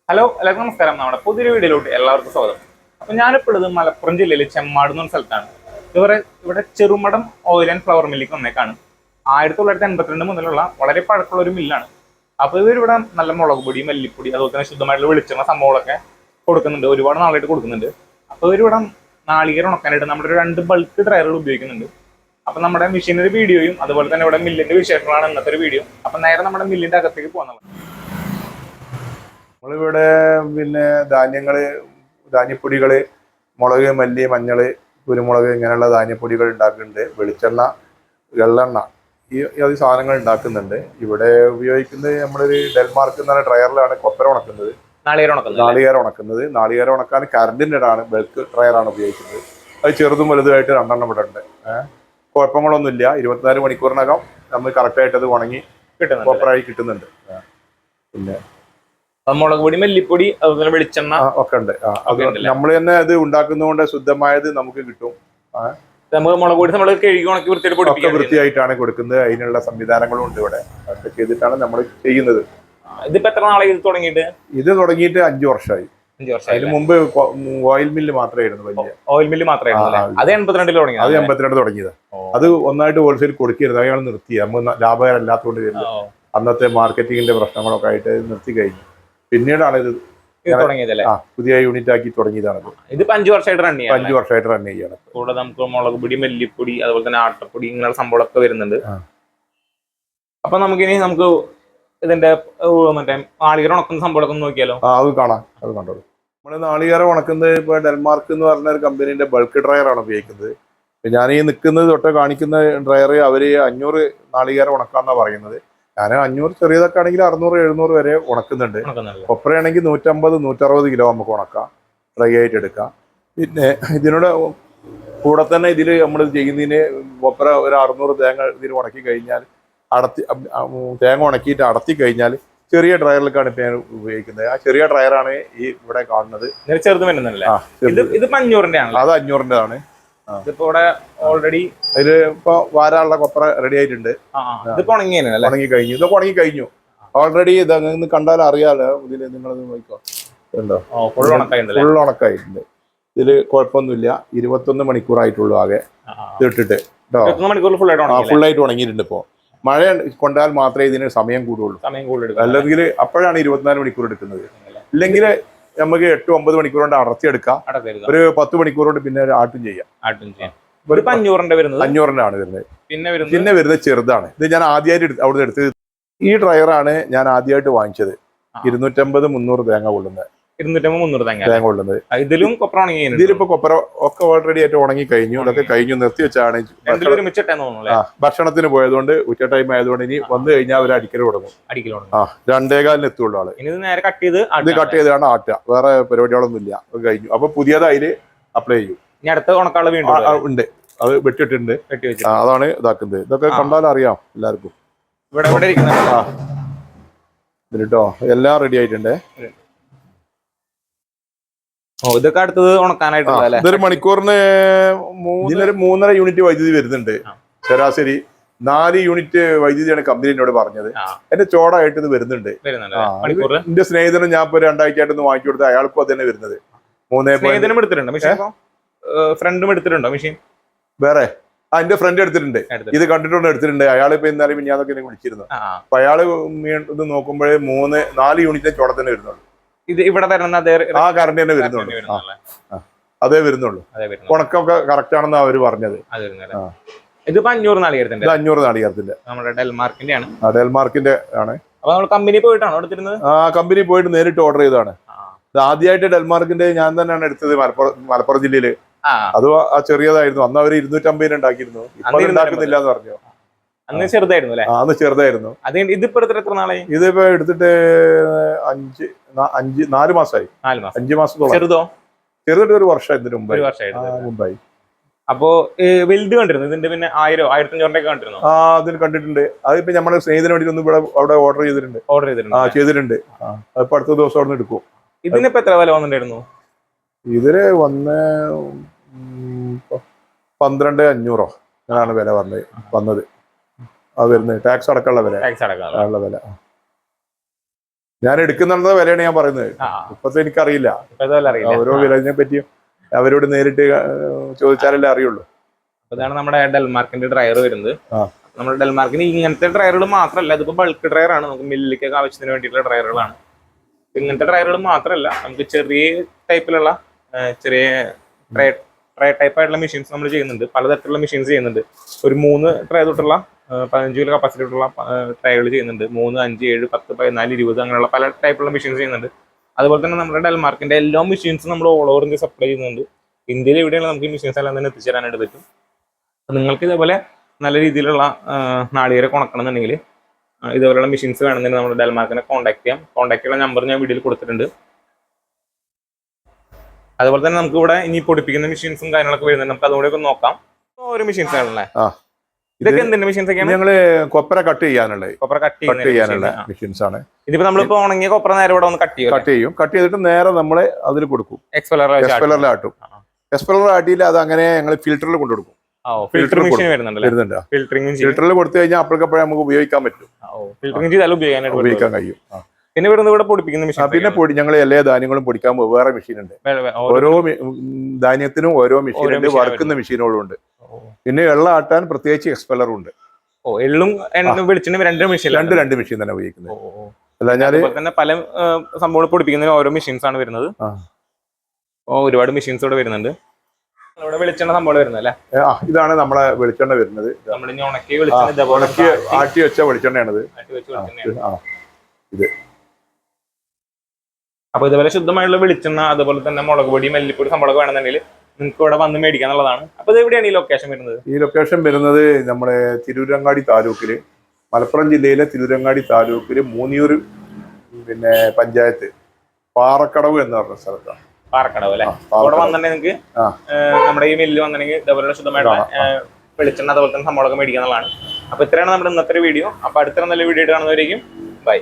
Hello എല്ലാവർക്കും നമസ്കാരം. നമ്മുടെ പുതിയൊരു വീഡിയോയിലോട്ട് എല്ലാവർക്കും സ്വാഗതം. അപ്പോൾ ഞാനിപ്പോൾ ഉള്ളത് മലപ്പുറം ജില്ലയിലെ ചെമ്മാട് എന്ന സ്ഥലത്താണ്. ഇവിടെ ചെറുമടം ഓയിൽ ആൻഡ് ഫ്ലവർ മില്ലിലേക്ക് വന്നേക്കാണ്. 1982 മുതലുള്ള വളരെ പഴക്കമുള്ള ഒരു മില്ലാണ്. അപ്പോൾ ഇവരിവിടെ നല്ല മുളക് പൊടി, മല്ലിപ്പൊടി, അതുപോലെ തന്നെ ശുദ്ധമായിട്ടുള്ള വെളിച്ചെണ്ണ സംഭവങ്ങളൊക്കെ കൊടുക്കുന്നുണ്ട്. ഒരുപാട് നാളായിട്ട് കൊടുക്കുന്നുണ്ട്. അപ്പോൾ ഇവരിവിടെ നാളികേരം ഉണക്കാനായിട്ട് നമ്മുടെ ഒരു 2 ബൾക്ക് ഡ്രയറുകൾ ഉപയോഗിക്കുന്നുണ്ട്. അപ്പം നമ്മുടെ മെഷീനറി വീഡിയോയും അതുപോലെ തന്നെ ഇവിടെ മില്ലിന്റെ വിശേഷങ്ങളാണ് ഇന്നത്തെ ഒരു വീഡിയോ. അപ്പം നേരെ നമ്മുടെ മില്ലിന്റെ അകത്തേക്ക് പോകുന്നത്. നമ്മളിവിടെ പിന്നെ ധാന്യപ്പൊടികള്, മുളക്, മല്ലി, മഞ്ഞള്, കുരുമുളക് ഇങ്ങനെയുള്ള ധാന്യപ്പൊടികൾ ഉണ്ടാക്കുന്നുണ്ട്. വെളിച്ചെണ്ണ, എള്ളെണ്ണ ഈ സാധനങ്ങൾ ഉണ്ടാക്കുന്നുണ്ട്. ഇവിടെ ഉപയോഗിക്കുന്നത് നമ്മളൊരു ഡെൽമാർക്ക് എന്ന് പറഞ്ഞ ഡ്രയറിലാണ് കൊപ്പര ഉണക്കുന്നത്, നാളികേരം ഉണക്കുന്നത്. നാളികേരം ഉണക്കാൻ കറണ്ടിൻ്റെ ആണ് ബൾക്ക് ഡ്രയറാണ് ഉപയോഗിക്കുന്നത്. അത് ചെറുതും വലുതുമായിട്ട് 2 ഇവിടെ ഉണ്ട്. കുഴപ്പങ്ങളൊന്നുമില്ല. 24 മണിക്കൂറിനകം നമ്മൾ കറക്റ്റായിട്ട് അത് ഉണങ്ങി കൊപ്പറായി കിട്ടുന്നുണ്ട്. പിന്നെ മുളക് പൊടി, മല്ലിപ്പൊടി, അതുപോലെ വെളിച്ചെണ്ണ ഒക്കെ ഉണ്ട്. നമ്മൾ തന്നെ അത് ഉണ്ടാക്കുന്നതുകൊണ്ട് ശുദ്ധമായത് നമുക്ക് കിട്ടും. നമുക്ക് മുളക് പൊടി നമ്മൾ കഴുകി ഉണക്കി വൃത്തിയായിട്ടാണ് കൊടുക്കുന്നത്. അതിനുള്ള സംവിധാനങ്ങളും ഉണ്ട് ഇവിടെ. അതൊക്കെ ചെയ്തിട്ടാണ് നമ്മൾ ചെയ്യുന്നത്. ഇതിപ്പോ എത്ര നാളെ ഇത് തുടങ്ങിയിട്ട്? ഇത് തുടങ്ങിയിട്ട് 5 വർഷമായി. 5 വർഷം. അതിന് മുമ്പ് ഓയിൽ മില്ല് മാത്രമായിരുന്നു, വലിയ ഓയിൽ മില്ല് മാത്രമായിരുന്നു. അത് 82 തുടങ്ങി. അത് 82 തുടങ്ങിയത്. അത് ഒന്നായിട്ട് ഹോൾസെയിൽ കൊടുക്കരുത്, അയാൾ നിർത്തി. നമ്മൾ ലാഭകരമല്ലാത്തതുകൊണ്ട് വരുന്നത് അന്നത്തെ മാർക്കറ്റിങ്ങിന്റെ പ്രശ്നങ്ങളൊക്കെ ആയിട്ട് നിർത്തി കഴിഞ്ഞു. പിന്നീടാണ് ഇത് പുതിയ യൂണിറ്റ് ആക്കി തുടങ്ങിയതാണ്. ഇതിപ്പോ 5 വർഷമായിട്ട് റൺ ചെയ്യാം. 5 വർഷമായിട്ട് റൺ ചെയ്യാണ്. കൂടെ നമുക്ക് മുളക് പൊടി, മല്ലിപ്പൊടി, അതുപോലെ തന്നെ ആട്ടപ്പൊടി ഇങ്ങനെയുള്ള സംഭവങ്ങളൊക്കെ വരുന്നുണ്ട്. അപ്പൊ നമുക്ക് ഇതിന്റെ മറ്റേ നാളികേരം ഉണക്കുന്ന സംഭവങ്ങളൊക്കെ നോക്കിയാലോ? അത് കാണാം, അത് കണ്ടോളൂ. നമ്മള് നാളികേരം ഉണക്കുന്നത് ഇപ്പൊ ഡെൽമാർക്ക് എന്ന് പറഞ്ഞ ഒരു കമ്പനീന്റെ ബൾക്ക് ഡ്രയറാണ് ഉപയോഗിക്കുന്നത്. ഞാൻ ഈ നിൽക്കുന്നത് തൊട്ട് കാണിക്കുന്ന ഡ്രയർ അവര് 500 നാളികേരം ഉണക്കാന്നാ പറയുന്നത്. ഞാൻ 500 ചെറിയതൊക്കെ ആണെങ്കിൽ 600-700 വരെ ഉണക്കുന്നുണ്ട്. കൊപ്രയാണെങ്കിൽ 150-160 കിലോ നമുക്ക് ഉണക്കാം, ഡ്രൈ ആയിട്ട് എടുക്കാം. പിന്നെ ഇതിനോട് കൂടെ തന്നെ ഇതിൽ നമ്മൾ ചെയ്യുന്നതിന് കൊപ്ര ഒരു 600 തേങ്ങ ഇതിൽ ഉണക്കി കഴിഞ്ഞാൽ തേങ്ങ ഉണക്കിയിട്ട് അടത്തി കഴിഞ്ഞാൽ ചെറിയ ഡ്രയറിലേക്കാണ് ഇപ്പൊ ഞാൻ ഉപയോഗിക്കുന്നത്. ആ ചെറിയ ഡ്രയറാണ് ഈ ഇവിടെ കാണുന്നത്. ചെറുത് വരുന്നല്ലേ? ഇത് 500-ന്റെ അത് 500-ന്റെതാണ്. ഇതിപ്പോ ഇവിടെ ഓൾറെഡി അതില് ഇപ്പൊ വാരാനുള്ള കൊപ്ര റെഡി ആയിട്ടുണ്ട്. ഉണങ്ങി കഴിഞ്ഞു. ഇതൊക്കെ ഉണങ്ങി കഴിഞ്ഞു ഓൾറെഡി. ഇത് കണ്ടാൽ അറിയാലോ. ഇതില് നിങ്ങളത് നോക്കിക്കോ, ഉണ്ടോ? ഫുൾ ഉണക്കായിട്ടുണ്ട്. ഇതില് കുഴപ്പമൊന്നുമില്ല. 21 മണിക്കൂറായിട്ടുള്ളൂ ആകെ ഇതിട്ടിട്ട്. ഫുൾ ആയിട്ട് ഉണങ്ങിയിട്ടുണ്ട്. ഇപ്പോ മഴ കൊണ്ടാൽ മാത്രമേ ഇതിന് സമയം കൂടുള്ളൂ. അല്ലെങ്കിൽ അപ്പോഴാണ് 24 മണിക്കൂർ എടുക്കുന്നത്. ഇല്ലെങ്കിൽ നമുക്ക് 8-9 മണിക്കൂർ കൊണ്ട് അടർത്തിയെടുക്കാം. ഒരു 10 മണിക്കൂർ കൊണ്ട് പിന്നെ ആട്ടും ചെയ്യാം. 500-ന്റെ ആണ് വരുന്നത്. പിന്നെ വരുന്നത് ചെറുതാണ്. ഇത് ഞാൻ ആദ്യമായിട്ട് അവിടുന്ന് എടുത്തത്. ഈ ഡ്രയറാണ് ഞാൻ ആദ്യമായിട്ട് വാങ്ങിച്ചത്. 250-300 തേങ്ങ കൊള്ളുന്നത്. 250-300 തേങ്ങ കൊള്ളുന്നത്. ഇതിലിപ്പോ കൊപ്ര ഒക്കെ ഓൾറെഡി ആയിട്ട് ഉണങ്ങി കഴിഞ്ഞു. ഇതൊക്കെ കഴിഞ്ഞു നിർത്തി വെച്ചാണ് ഭക്ഷണത്തിന് പോയതുകൊണ്ട്. ഉച്ച ടൈം ആയതുകൊണ്ട് ഇനി വന്നു കഴിഞ്ഞാൽ അവർ അടിക്കൽ തുടങ്ങും. 2:15 എത്തുള്ളൂ ആള്. ഇത് കട്ട് ചെയ്താണ് ആട്ടുക. വേറെ പരിപാടികളൊന്നും ഇല്ല. കഴിഞ്ഞു. അപ്പൊ പുതിയതായി അപ്ലൈ ചെയ്യും. ഉണ്ട്, അത് വെട്ടിയിട്ടുണ്ട്. അതാണ് ഇതാക്കുന്നത്. ഇതൊക്കെ കണ്ടാൽ അറിയാം എല്ലാവർക്കും. ഇതിട്ടോ എല്ലാം റെഡി ആയിട്ടുണ്ട്. ഇതൊക്കെ അടുത്തത് ഉണക്കാനായിട്ടുള്ള ഇതൊരു മണിക്കൂറിന് 3.5 യൂണിറ്റ് വൈദ്യുതി വരുന്നുണ്ട്. ശരാശരി 4 യൂണിറ്റ് വൈദ്യുതിയാണ് കമ്പനി എന്നോട് പറഞ്ഞത്. എന്റെ ചോടായിട്ട് ഇത് വരുന്നുണ്ട്. എന്റെ സ്നേഹിതനും ഞാൻ ഇപ്പൊ 2 ആഴ്ചയായിട്ടൊന്ന് വാങ്ങിച്ചു കൊടുത്തത്. അയാൾക്കും അത് തന്നെ വരുന്നത്. 3 ഫ്രണ്ടും എടുത്തിട്ടുണ്ടോ മെഷീൻ? വേറെ എന്റെ ഫ്രണ്ട് എടുത്തിട്ടുണ്ട്. ഇത് കണ്ടിട്ടുണ്ട്, എടുത്തിട്ടുണ്ട്. അയാൾ ഇപ്പൊ ഇന്നലെ ഞാനൊക്കെ എന്നെ വിളിച്ചിരുന്നു. അപ്പൊ അയാള് ഇത് നോക്കുമ്പോഴേ 4 യൂണിറ്റിന്റെ ചോട തന്നെ വരുന്നുള്ളൂ. ഇത് ഇവിടെ ആ കറണ്ട് തന്നെ വരുന്നുള്ളൂ. അതേ വരുന്നുള്ളൂ. ഉണക്കൊക്കെ കറക്റ്റ് ആണെന്ന് അവര് പറഞ്ഞത്. ഇത് 500 നാളികേരത്തിന്റെ. 500 നാളികേരത്തിന്റെ നമ്മുടെ ഡെൽമാർക്കിന്റെ ആണ്. ഡെൽമാർക്കിന്റെ ആണ്. അപ്പൊ നമ്മൾ കമ്പനി പോയിട്ടാണോ എടുത്തിരുന്നത്? കമ്പനി പോയിട്ട് നേരിട്ട് ഓർഡർ ചെയ്തതാണ്. ആദ്യമായിട്ട് ഡെൽമാർക്കിന്റെ ഞാൻ തന്നെയാണ് എടുത്തത്. മലപ്പുറം ജില്ലയില്. അത് ആ ചെറിയതായിരുന്നു. അന്ന് അവര് 250 ഉണ്ടാക്കിയിരുന്നു. ഇപ്പൊ ഉണ്ടാക്കുന്നില്ല എന്ന് പറഞ്ഞു. അന്ന് ചെറുതായിരുന്നു അല്ലേ? അന്ന് ചെറുതായിരുന്നു. ഇതിപ്പോ എത്ര നാളായി? ഇതിപ്പോ എടുത്തിട്ട് 4 മാസമായി. 5 മാസത്തോളം. ചെറുതായിട്ട് 1 വർഷം ഇതിന് മുമ്പായി. അപ്പൊ വലുത് കണ്ടിരുന്നു. ഇതിന്റെ പിന്നെ 1000-1500 കണ്ടിരുന്നു. അതിന് കണ്ടിട്ടുണ്ട്. അതിപ്പോ നമ്മുടെ സ്നേഹിതന് വേണ്ടി ഒന്ന് ഇവിടെ അവിടെ ഓർഡർ ചെയ്തിട്ടുണ്ട്. ചെയ്തിട്ടുണ്ട്. അതിപ്പോ അടുത്ത ദിവസം അവിടെ നിന്ന് എടുക്കും. ഇതിനിപ്പോ എത്ര വില വന്നിട്ടുണ്ടായിരുന്നു? ഇതിന് 12,500 അങ്ങനെയാണ് വില വന്നത്. അത് വരുന്നത് ടാക്സ് അടക്കമുള്ള വില. ഞാൻ എടുക്കുന്നുള്ളത് വിലയാണ് ഞാൻ പറയുന്നത്. ഇപ്പത്തെ എനിക്കറിയില്ല, ഓരോ വിലതിനെ പറ്റിയും അവരോട് നേരിട്ട് ചോദിച്ചാലല്ലേ അറിയുള്ളൂ. ഇതാണ് നമ്മുടെ ഡെൽമാർക്കിന്റെ ഡ്രയർ വരുന്നത്. നമ്മുടെ ഡെൽമാർക്കിന് ഇങ്ങനത്തെ ഡ്രയറുകൾ മാത്രമല്ല, ഇതിപ്പോ ബൾക്ക് ഡ്രയർ ആണ്, നമുക്ക് മില്ലിലേക്കൊക്കെ ആവശ്യത്തിന് വേണ്ടിയിട്ടുള്ള ഡ്രയറുകളാണ്. ഇങ്ങനത്തെ ഡ്രയറുകൾ മാത്രമല്ല, നമുക്ക് ചെറിയ ടൈപ്പിലുള്ള ചെറിയ ട്രേ ടൈപ്പ് ആയിട്ടുള്ള മെഷീൻസ് നമ്മൾ ചെയ്യുന്നുണ്ട്. പലതരത്തിലുള്ള മെഷീൻസ് ചെയ്യുന്നുണ്ട്. ഒരു 3 ട്രേ തൊട്ടുള്ള 15 കിലോ കപ്പാസിറ്റി തൊട്ടുള്ള ട്രേകൾ ചെയ്യുന്നുണ്ട്. 3, 5, 7, 10, 14, 20 അങ്ങനെയുള്ള പല ടൈപ്പുള്ള മെഷീൻസ് ചെയ്യുന്നുണ്ട്. അതുപോലെ തന്നെ നമ്മുടെ ഡെൽമാർക്കിന്റെ എല്ലാ മെഷീൻസും നമ്മൾ ഓൾ ഓവർ ഇന്ത്യ സപ്ലൈ ചെയ്യുന്നുണ്ട്. ഇന്ത്യയിൽ എവിടെയാണ് നമുക്ക് ഈ മെഷീൻസ് എല്ലാം തന്നെ എത്തിച്ചേരാനായിട്ട് പറ്റും. നിങ്ങൾക്ക് ഇതേപോലെ നല്ല രീതിയിലുള്ള നാളികേരം ഉണക്കണമെന്നുണ്ടെങ്കിൽ ഇതേപോലെയുള്ള മെഷീൻസ് വേണമെന്നുണ്ടെങ്കിൽ നമ്മുടെ ഡെൽമാർക്കിനെ കോൺടാക്ട് ചെയ്യാം. കോൺടാക്ട് ചെയ്യുന്ന നമ്പർ ഞാൻ വീഡിയോയിൽ കൊടുത്തിട്ടുണ്ട്. അതുപോലെ തന്നെ നമുക്ക് ഇവിടെ ഇനി പൊടിപ്പിക്കുന്ന മെഷീൻസും കാര്യങ്ങളൊക്കെ വരുന്നുണ്ട്. നമുക്ക് അതുകൂടെ ഒക്കെ നോക്കാം. ഓരോ മെഷീൻസ് ആണല്ലേ? ഇതൊക്കെ എന്തിന്റെ മെഷീൻസ് ഒക്കെയാണ്? ഞങ്ങള് കൊപ്ര കട്ട് ചെയ്യാനുള്ള മെഷീൻസ് ആണ്. ഇതിപ്പോ നമ്മളിപ്പോ ഉണങ്ങിയ കൊപ്ര നേരെ ഇവിടെ വന്ന് കട്ട് ചെയ്യും. കട്ട് ചെയ്തിട്ട് നേരെ നമ്മള് അതിൽ കൊടുക്കും. എക്സ്പെല്ലറിൽ ആട്ടും. എക്സ്പെല്ലർ ആട്ടിയില്ല, അത് അങ്ങനെ ഞങ്ങൾ ഫിൽറ്ററിൽ കൊണ്ടുകൊടുക്കും. ഫിൽറ്ററിൽ കൊടുത്തു കഴിഞ്ഞാൽ അപ്പോഴേക്കപ്പോഴേ നമുക്ക് ഉപയോഗിക്കാൻ പറ്റും. ഉപയോഗിക്കാൻ കഴിയും. പിന്നെ ഇവിടെ പൊടിപ്പിക്കുന്ന മെഷീൻ. പിന്നെ ഞങ്ങൾ എല്ലാ ധാന്യങ്ങളും പൊടിക്കാൻ വേറെ മെഷീൻ ഉണ്ട്. ഓരോ ധാന്യത്തിനും ഓരോ മെഷീൻ ഉണ്ട്, വറുക്കുന്ന മെഷീനുകളും ഉണ്ട്. പിന്നെ എള്ള ആട്ടാൻ പ്രത്യേകിച്ച് എക്സ്പെല്ലറും ഉണ്ട്. എള്ളും വെളിച്ചെണ്ണയും രണ്ട് മെഷീൻ തന്നെ ഉപയോഗിക്കുന്നത്. അല്ലാഞ്ഞാല് പല സംഭവങ്ങൾ പൊടിപ്പിക്കുന്നതിന് ഓരോ മെഷീൻസ് ആണ് വരുന്നത്. ഒരുപാട് മെഷീൻസ് ഇവിടെ വരുന്നുണ്ട്. ഇവിടെ വെളിച്ചെണ്ണ സംഭവം വരുന്നത് അല്ലേ? ഇതാണ് നമ്മളെ വെളിച്ചെണ്ണ വരുന്നത്. ഉണക്കി ആട്ടി വെച്ച വെളിച്ചെണ്ണയാണിത്. ഇത് അപ്പൊ ഇതുപോലെ ശുദ്ധമായുള്ള വെളിച്ചെണ്ണ, അതുപോലെ തന്നെ മുളക് പൊടി, മല്ലിപ്പൊടി സംഭവം വേണമെന്നുണ്ടെങ്കിൽ നിങ്ങൾക്ക് ഇവിടെ വന്ന് മേടിക്കാന്നുള്ളതാണ്. അപ്പൊ ഇത് എവിടെയാണ് ഈ ലൊക്കേഷൻ വരുന്നത്? ഈ ലൊക്കേഷൻ വരുന്നത് നമ്മുടെ തിരൂരങ്ങാടി താലൂക്കില്, മലപ്പുറം ജില്ലയിലെ തിരൂരങ്ങാടി താലൂക്കില് മൂന്നിയൂർ പിന്നെ പഞ്ചായത്ത് പാറക്കടവ് എന്ന് പറഞ്ഞ സ്ഥലത്താണ്. പാറക്കടവ് അല്ലെ? അവിടെ വന്നിട്ടുണ്ടെങ്കിൽ നിങ്ങൾക്ക് നമ്മുടെ ഈ മില്ല് വന്നിട്ടുണ്ടെങ്കിൽ ഇതേപോലെ ശുദ്ധമായിട്ടുള്ള വെളിച്ചെണ്ണ അതുപോലെ തന്നെ സംഭവമൊക്കെ മേടിക്കാന്നുള്ളതാണ്. അപ്പൊ ഇത്രയാണ് നമ്മുടെ ഇന്നത്തെ വീഡിയോ. അപ്പൊ അടുത്ത നല്ല വീഡിയോ ആയിട്ട് കാണുന്നവരേക്കും ബൈ.